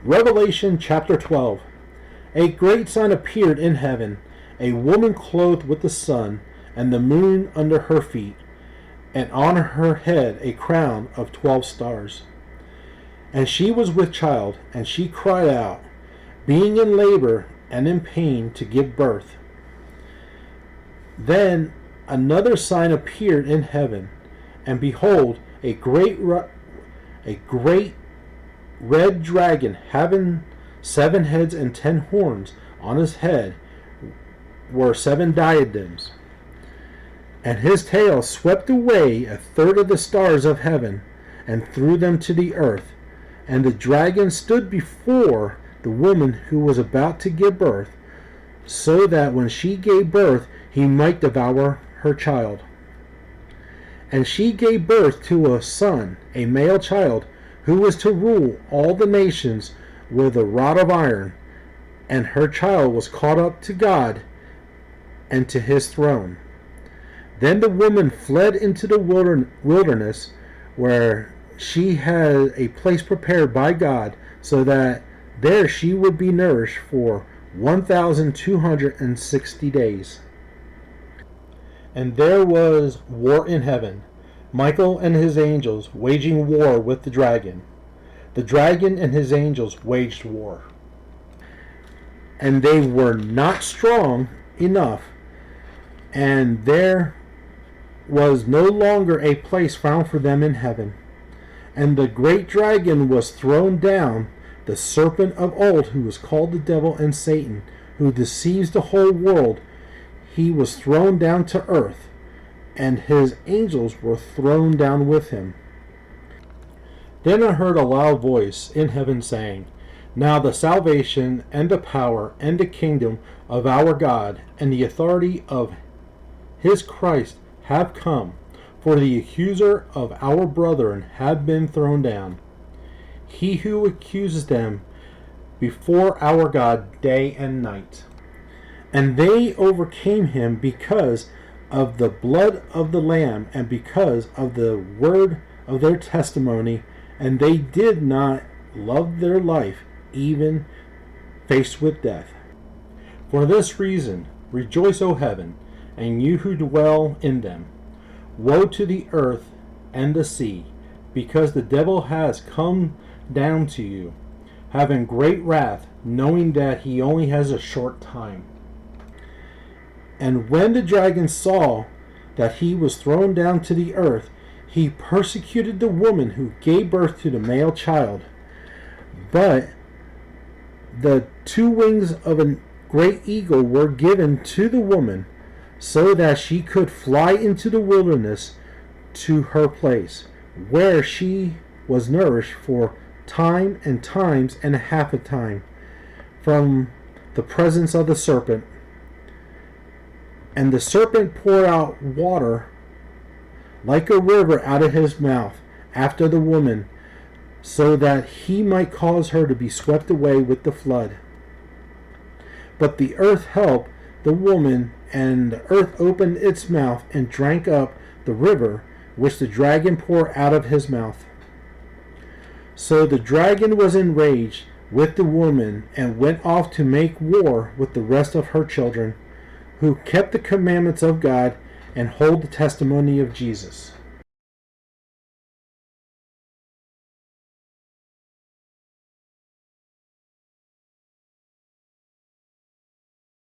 Revelation chapter 12. A great sign appeared in heaven, a woman clothed with the sun, and the moon under her feet, and on her head a crown of 12 stars. And she was with child, and she cried out, being in labor and in pain to give birth. Then another sign appeared in heaven, and behold, a great red dragon, having 7 heads and 10 horns. On his head were 7 diadems, and his tail swept away a third of the stars of heaven and threw them to the earth. And the dragon stood before the woman who was about to give birth, so that when she gave birth he might devour her child. And she gave birth to a son, a male child, who was to rule all the nations with a rod of iron. And her child was caught up to God and to his throne. Then the woman fled into the wilderness, where she had a place prepared by God, so that there she would be nourished for 1,260 days. And there was war in heaven, Michael and his angels waging war with the dragon. The dragon and his angels waged war, and they were not strong enough, and there was no longer a place found for them in heaven. And the great dragon was thrown down, the serpent of old, who was called the devil and Satan, who deceives the whole world. He was thrown down to earth, and his angels were thrown down with him. Then I heard a loud voice in heaven saying, Now the salvation and the power and the kingdom of our God and the authority of his Christ have come, for the accuser of our brethren had been thrown down, he who accuses them before our God day and night. And they overcame him because of the blood of the Lamb and because of the word of their testimony, and they did not love their life, even faced with death. For this reason, rejoice, O heaven, and you who dwell in them. Woe to the earth and the sea, because the devil has come down to you, having great wrath, knowing that he only has a short time. And when the dragon saw that he was thrown down to the earth, he persecuted the woman who gave birth to the male child. But the 2 wings of a great eagle were given to the woman, so that she could fly into the wilderness to her place, where she was nourished for time and times and a half a time from the presence of the serpent. And the serpent poured out water like a river out of his mouth after the woman, so that he might cause her to be swept away with the flood. But the earth helped the woman, and the earth opened its mouth and drank up the river which the dragon poured out of his mouth. So the dragon was enraged with the woman and went off to make war with the rest of her children, who kept the commandments of God and hold the testimony of Jesus.